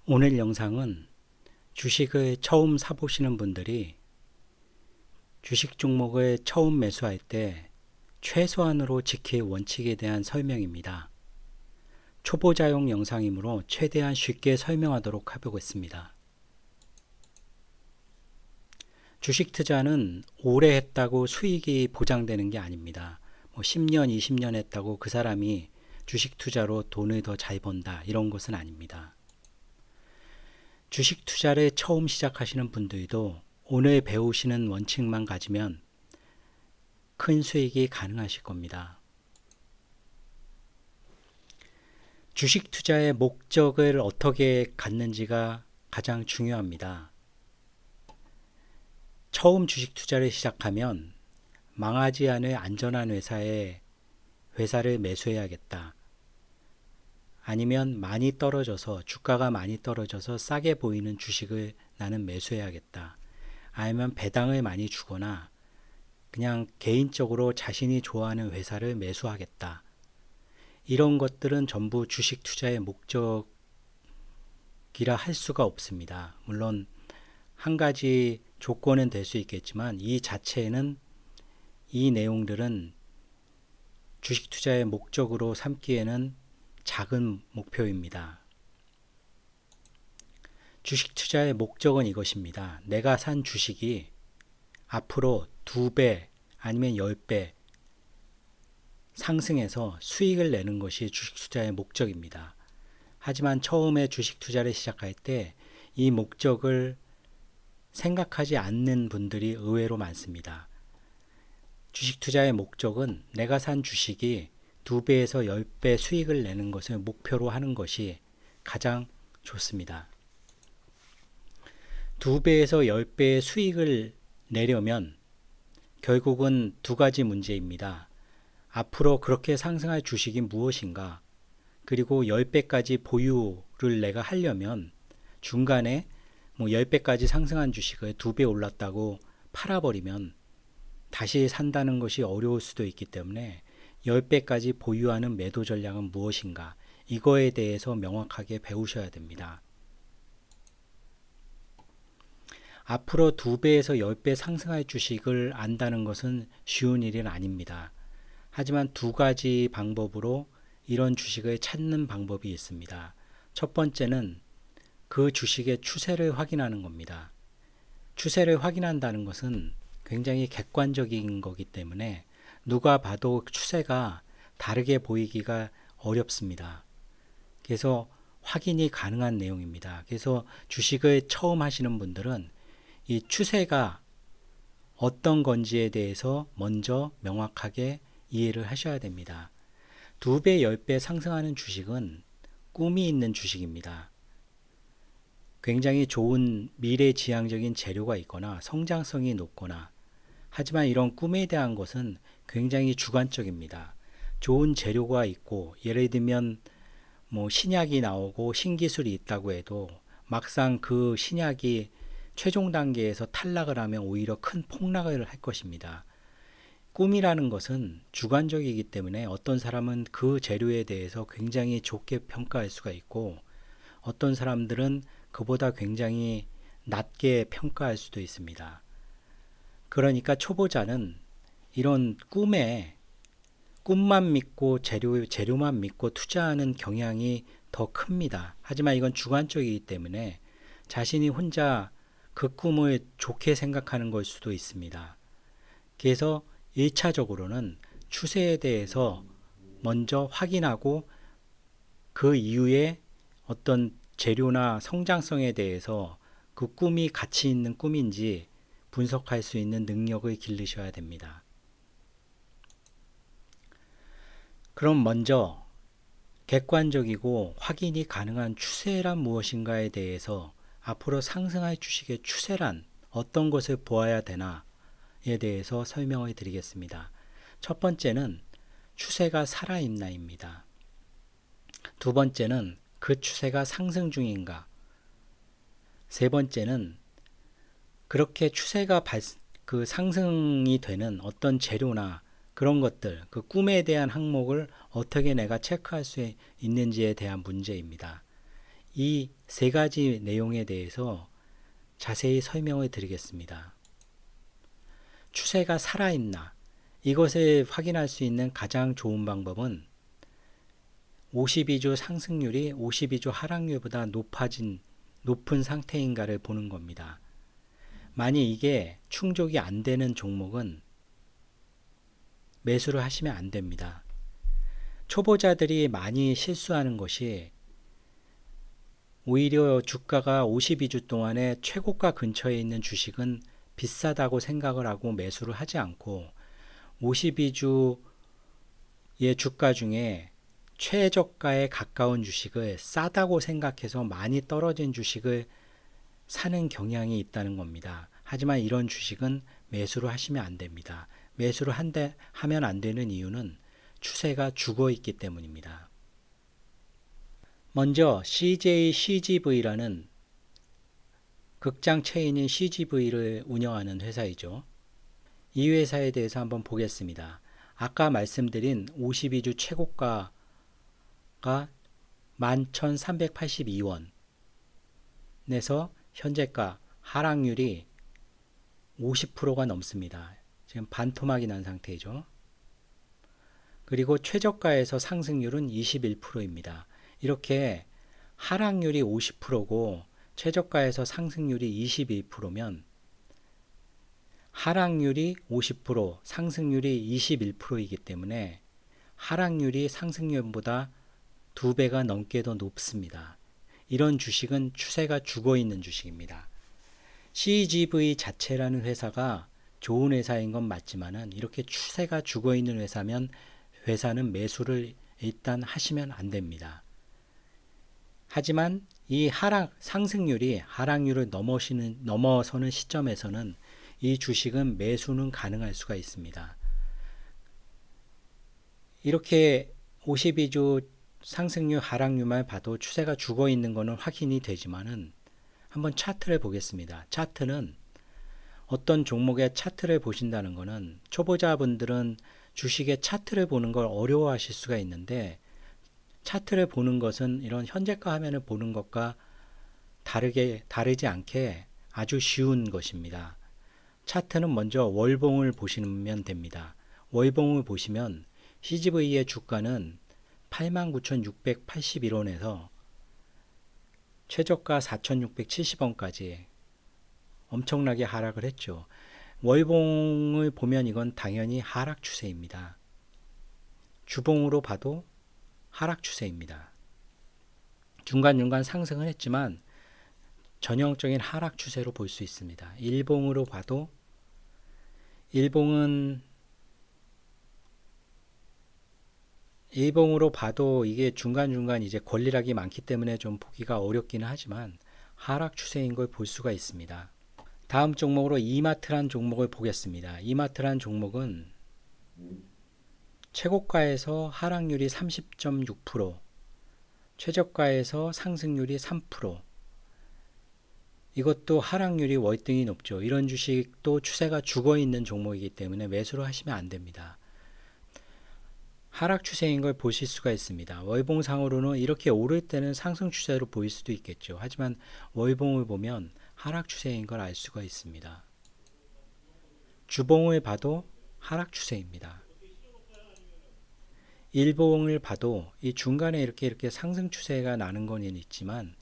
오늘 영상은 주식을 처음 사보시는 분들이 주식 종목을 처음 매수할 때 최소한으로 지킬 원칙에 대한 설명입니다. 초보자용 영상이므로 최대한 쉽게 설명하도록 해보겠습니다. 주식 투자는 오래 했다고 수익이 보장되는 게 아닙니다. 10년, 20년 했다고 그 사람이 주식 투자로 돈을 더 잘 번다 이런 것은 아닙니다. 주식 투자를 처음 시작하시는 분들도 오늘 배우시는 원칙만 가지면 큰 수익이 가능하실 겁니다. 주식 투자의 목적을 어떻게 갖는지가 가장 중요합니다. 처음 주식 투자를 시작하면 망하지 않을 안전한 회사를 매수해야겠다. 아니면 주가가 많이 떨어져서 싸게 보이는 주식을 나는 매수해야겠다. 아니면 배당을 많이 주거나 그냥 개인적으로 자신이 좋아하는 회사를 매수하겠다. 이런 것들은 전부 주식 투자의 목적이라 할 수가 없습니다. 물론 한 가지 조건은 될 수 있겠지만 이 내용들은 주식 투자의 목적으로 삼기에는 작은 목표입니다. 주식 투자의 목적은 이것입니다. 내가 산 주식이 앞으로 2배 아니면 10배 상승해서 수익을 내는 것이 주식 투자의 목적입니다. 하지만 처음에 주식 투자를 시작할 때 이 목적을 생각하지 않는 분들이 의외로 많습니다. 주식 투자의 목적은 내가 산 주식이 2배에서 10배 수익을 내는 것을 목표로 하는 것이 가장 좋습니다. 2배에서 10배의 수익을 내려면 결국은 두 가지 문제입니다. 앞으로 그렇게 상승할 주식이 무엇인가? 그리고 10배까지 보유를 내가 하려면 중간에 10배까지 상승한 주식을 2배 올랐다고 팔아버리면 다시 산다는 것이 어려울 수도 있기 때문에 10배까지 보유하는 매도 전략은 무엇인가? 이거에 대해서 명확하게 배우셔야 됩니다. 앞으로 2배에서 10배 상승할 주식을 안다는 것은 쉬운 일은 아닙니다. 하지만 두 가지 방법으로 이런 주식을 찾는 방법이 있습니다. 첫 번째는 그 주식의 추세를 확인하는 겁니다. 추세를 확인한다는 것은 굉장히 객관적인 거기 때문에 누가 봐도 추세가 다르게 보이기가 어렵습니다. 그래서 확인이 가능한 내용입니다. 그래서 주식을 처음 하시는 분들은 이 추세가 어떤 건지에 대해서 먼저 명확하게 이해를 하셔야 됩니다. 2배, 10배 상승하는 주식은 꿈이 있는 주식입니다. 굉장히 좋은 미래지향적인 재료가 있거나 성장성이 높거나 하지만 이런 꿈에 대한 것은 굉장히 주관적입니다. 좋은 재료가 있고 예를 들면 신약이 나오고 신기술이 있다고 해도 막상 그 신약이 최종 단계에서 탈락을 하면 오히려 큰 폭락을 할 것입니다. 꿈이라는 것은 주관적이기 때문에 어떤 사람은 그 재료에 대해서 굉장히 좋게 평가할 수가 있고 어떤 사람들은 그보다 굉장히 낮게 평가할 수도 있습니다. 그러니까 초보자는 이런 꿈만 믿고 재료만 믿고 투자하는 경향이 더 큽니다. 하지만 이건 주관적이기 때문에 자신이 혼자 그 꿈을 좋게 생각하는 걸 수도 있습니다. 그래서 1차적으로는 추세에 대해서 먼저 확인하고 그 이후에 어떤 재료나 성장성에 대해서 그 꿈이 가치 있는 꿈인지 분석할 수 있는 능력을 기르셔야 됩니다. 그럼 먼저 객관적이고 확인이 가능한 추세란 무엇인가에 대해서 앞으로 상승할 주식의 추세란 어떤 것을 보아야 되나에 대해서 설명을 드리겠습니다. 첫 번째는 추세가 살아있나입니다. 두 번째는 그 추세가 상승 중인가. 세 번째는 그렇게 추세가 상승이 되는 어떤 재료나 그런 것들, 그 꿈에 대한 항목을 어떻게 내가 체크할 수 있는지에 대한 문제입니다. 이 세 가지 내용에 대해서 자세히 설명을 드리겠습니다. 추세가 살아있나? 이것을 확인할 수 있는 가장 좋은 방법은 52주 상승률이 52주 하락률보다 높은 상태인가를 보는 겁니다. 만약 이게 충족이 안 되는 종목은 매수를 하시면 안 됩니다. 초보자들이 많이 실수하는 것이 오히려 주가가 52주 동안에 최고가 근처에 있는 주식은 비싸다고 생각을 하고 매수를 하지 않고 52주의 주가 중에 최저가에 가까운 주식을 싸다고 생각해서 많이 떨어진 주식을 사는 경향이 있다는 겁니다. 하지만 이런 주식은 매수를 하시면 안 됩니다. 매수를 하면 안 되는 이유는 추세가 죽어 있기 때문입니다. 먼저 CJCGV라는 극장 체인인 CGV를 운영하는 회사이죠. 이 회사에 대해서 한번 보겠습니다. 아까 말씀드린 52주 최고가가 11,382원에서 현재가 하락률이 50%가 넘습니다. 지금 반토막이 난 상태이죠. 그리고 최저가에서 상승률은 21%입니다. 이렇게 하락률이 50%고 최저가에서 상승률이 21%면 하락률이 50%, 상승률이 21%이기 때문에 하락률이 상승률보다 2배가 넘게 더 높습니다. 이런 주식은 추세가 죽어 있는 주식입니다. CGV 자체라는 회사가 좋은 회사인 건 맞지만은 이렇게 추세가 죽어 있는 회사는 매수를 일단 하시면 안 됩니다. 하지만 이 상승률이 하락률을 넘어서는 시점에서는 이 주식은 매수는 가능할 수가 있습니다. 이렇게 52주 상승률 하락률만 봐도 추세가 죽어 있는 것은 확인이 되지만은 한번 차트를 보겠습니다. 차트는 어떤 종목의 차트를 보신다는 것은 초보자분들은 주식의 차트를 보는 걸 어려워하실 수가 있는데 차트를 보는 것은 이런 현재가 화면을 보는 것과 다르지 않게 아주 쉬운 것입니다. 차트는 먼저 월봉을 보시면 됩니다. 월봉을 보시면 CGV의 주가는 89,681원에서 최저가 4,670원까지 엄청나게 하락을 했죠. 월봉을 보면 이건 당연히 하락 추세입니다. 주봉으로 봐도 하락 추세입니다. 중간중간 상승을 했지만 전형적인 하락 추세로 볼 수 있습니다. 일봉으로 봐도 이게 중간중간 이제 권리락이 많기 때문에 좀 보기가 어렵기는 하지만 하락 추세인 걸 볼 수가 있습니다. 다음 종목으로 이마트란 종목을 보겠습니다. 이마트란 종목은 최고가에서 하락률이 30.6%, 최저가에서 상승률이 3%. 이것도 하락률이 월등히 높죠. 이런 주식도 추세가 죽어 있는 종목이기 때문에 매수를 하시면 안 됩니다. 하락 추세인 걸 보실 수가 있습니다. 월봉상으로는 이렇게 오를 때는 상승 추세로 보일 수도 있겠죠. 하지만 월봉을 보면 하락 추세인 걸 알 수가 있습니다. 주봉을 봐도 하락 추세입니다. 일봉을 봐도 이 중간에 이렇게 상승 추세가 나는 건 있지만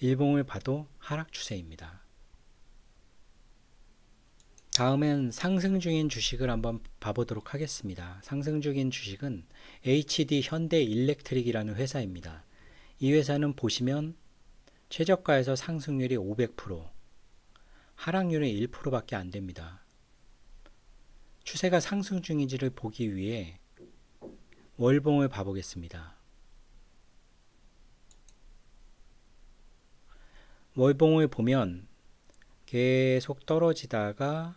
일봉을 봐도 하락 추세입니다. 다음엔 상승 중인 주식을 한번 봐보도록 하겠습니다. 상승 중인 주식은 HD 현대일렉트릭이라는 회사입니다. 이 회사는 보시면 최저가에서 상승률이 500%, 하락률은 1%밖에 안 됩니다. 추세가 상승 중인지를 보기 위해 월봉을 봐보겠습니다. 월봉을 보면 계속 떨어지다가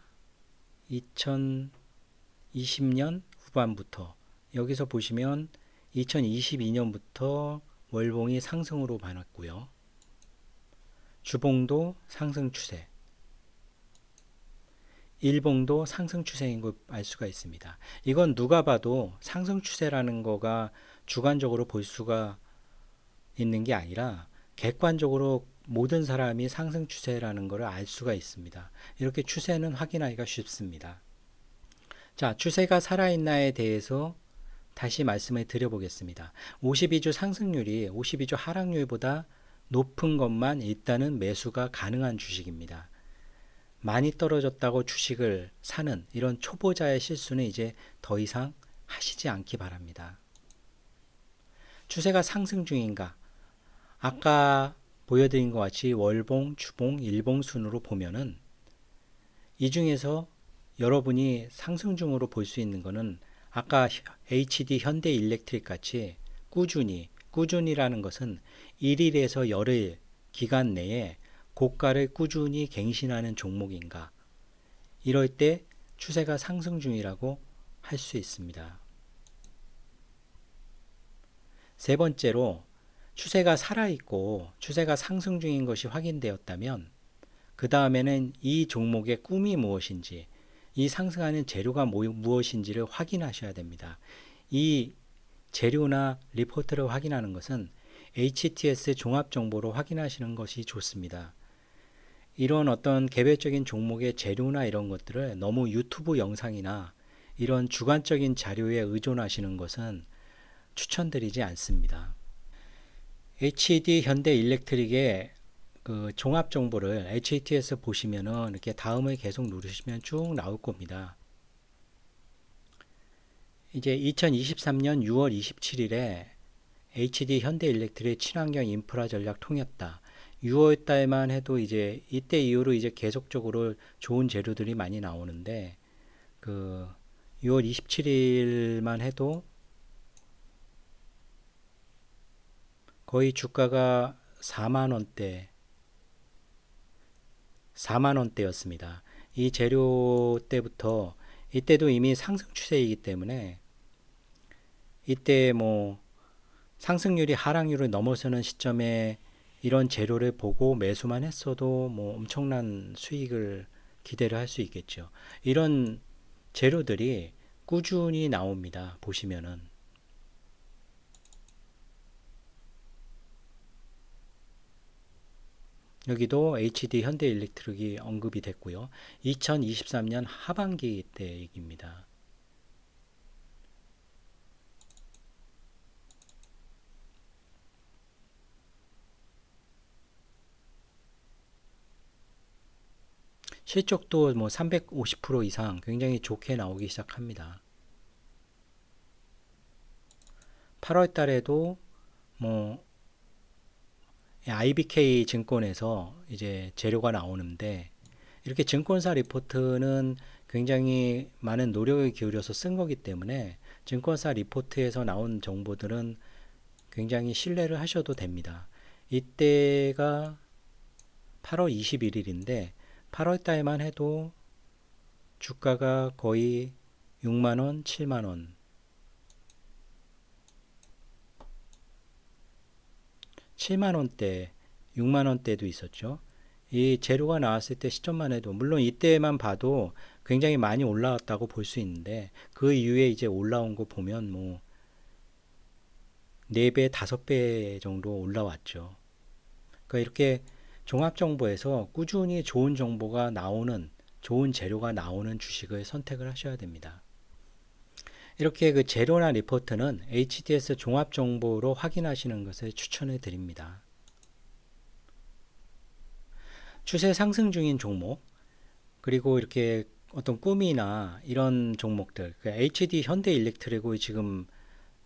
2020년 후반부터 여기서 보시면 2022년부터 월봉이 상승으로 변했고요. 주봉도 상승 추세, 일봉도 상승 추세인 걸 알 수가 있습니다. 이건 누가 봐도 상승 추세라는 거가 주관적으로 볼 수가 있는 게 아니라 객관적으로 모든 사람이 상승 추세라는 것을 알 수가 있습니다. 이렇게 추세는 확인하기가 쉽습니다. 자, 추세가 살아있나에 대해서 다시 말씀을 드려보겠습니다. 52주 상승률이 52주 하락률보다 높은 것만 일단은 매수가 가능한 주식입니다. 많이 떨어졌다고 주식을 사는 이런 초보자의 실수는 이제 더 이상 하시지 않기 바랍니다. 추세가 상승 중인가? 아까 보여드린 것 같이 월봉, 주봉, 일봉 순으로 보면은 이 중에서 여러분이 상승 중으로 볼 수 있는 것은 아까 HD 현대일렉트릭 같이 꾸준히라는 것은 1일에서 열흘 기간 내에 고가를 꾸준히 갱신하는 종목인가? 이럴 때 추세가 상승 중이라고 할 수 있습니다. 세 번째로 추세가 살아있고 추세가 상승 중인 것이 확인되었다면 그 다음에는 이 종목의 꿈이 무엇인지 이 상승하는 재료가 무엇인지를 확인하셔야 됩니다. 이 재료나 리포트를 확인하는 것은 HTS 종합정보로 확인하시는 것이 좋습니다. 이런 어떤 개별적인 종목의 재료나 이런 것들을 너무 유튜브 영상이나 이런 주관적인 자료에 의존하시는 것은 추천드리지 않습니다. HD 현대일렉트릭의 그 종합 정보를 HTS 보시면은 이렇게 다음을 계속 누르시면 쭉 나올 겁니다. 이제 2023년 6월 27일에 HD 현대일렉트릭 친환경 인프라 전략 통했다. 6월 달만 해도 이제 이때 이후로 이제 계속적으로 좋은 재료들이 많이 나오는데 그 6월 27일만 해도 거의 주가가 4만원대였습니다. 이 재료 때부터 이때도 이미 상승 추세이기 때문에 이때 뭐 상승률이 하락률을 넘어서는 시점에 이런 재료를 보고 매수만 했어도 뭐 엄청난 수익을 기대를 할 수 있겠죠. 이런 재료들이 꾸준히 나옵니다. 보시면은 여기도 HD 현대일렉트릭이 언급이 됐고요. 2023년 하반기 때 얘기입니다. 실적도 뭐 350% 이상 굉장히 좋게 나오기 시작합니다. 8월 달에도 뭐 IBK 증권에서 이제 재료가 나오는데 이렇게 증권사 리포트는 굉장히 많은 노력을 기울여서 쓴 거기 때문에 증권사 리포트에서 나온 정보들은 굉장히 신뢰를 하셔도 됩니다. 이때가 8월 21일인데 8월 달만 해도 주가가 거의 6만원, 7만원 7만원대, 6만원대도 있었죠. 이 재료가 나왔을 때 시점만 해도 물론 이때만 봐도 굉장히 많이 올라왔다고 볼 수 있는데 그 이후에 이제 올라온 거 보면 뭐 4배, 5배 정도 올라왔죠. 그러니까 이렇게 종합정보에서 꾸준히 좋은 정보가 나오는 좋은 재료가 나오는 주식을 선택을 하셔야 됩니다. 이렇게 그 재료나 리포트는 HTS 종합정보로 확인하시는 것을 추천해 드립니다. 추세 상승 중인 종목 그리고 이렇게 어떤 꿈이나 이런 종목들 HD 현대일렉트릭을 지금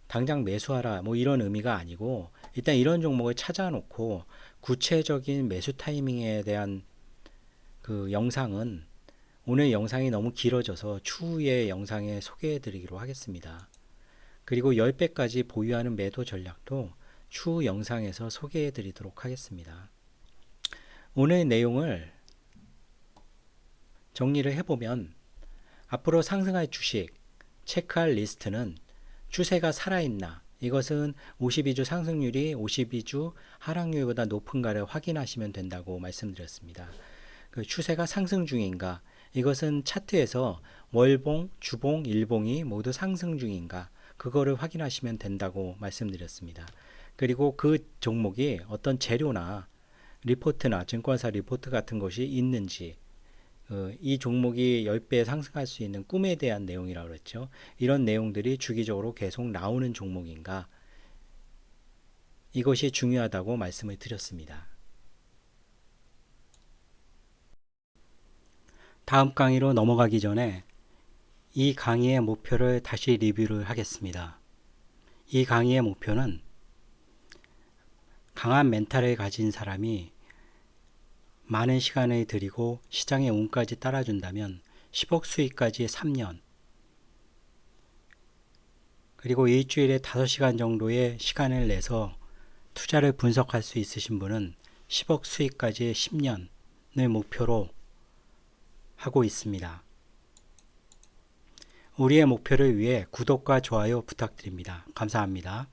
당장 매수하라 뭐 이런 의미가 아니고 일단 이런 종목을 찾아놓고 구체적인 매수 타이밍에 대한 그 영상은 오늘 영상이 너무 길어져서 추후의 영상에 소개해 드리기로 하겠습니다. 그리고 10배까지 보유하는 매도 전략도 추후 영상에서 소개해 드리도록 하겠습니다. 오늘 내용을 정리를 해보면 앞으로 상승할 주식 체크할 리스트는 추세가 살아있나 이것은 52주 상승률이 52주 하락률보다 높은가를 확인하시면 된다고 말씀드렸습니다. 그 추세가 상승 중인가 이것은 차트에서 월봉, 주봉, 일봉이 모두 상승 중인가 그거를 확인하시면 된다고 말씀드렸습니다. 그리고 그 종목이 어떤 재료나 리포트나 증권사 리포트 같은 것이 있는지, 이 종목이 10배 상승할 수 있는 꿈에 대한 내용이라고 그랬죠. 이런 내용들이 주기적으로 계속 나오는 종목인가, 이것이 중요하다고 말씀을 드렸습니다. 다음 강의로 넘어가기 전에 이 강의의 목표를 다시 리뷰를 하겠습니다. 이 강의의 목표는 강한 멘탈을 가진 사람이 많은 시간을 들이고 시장의 운까지 따라준다면 10억 수익까지 3년, 그리고 일주일에 5시간 정도의 시간을 내서 투자를 분석할 수 있으신 분은 10억 수익까지 10년을 목표로 하고 있습니다. 우리의 목표를 위해 구독과 좋아요 부탁드립니다. 감사합니다.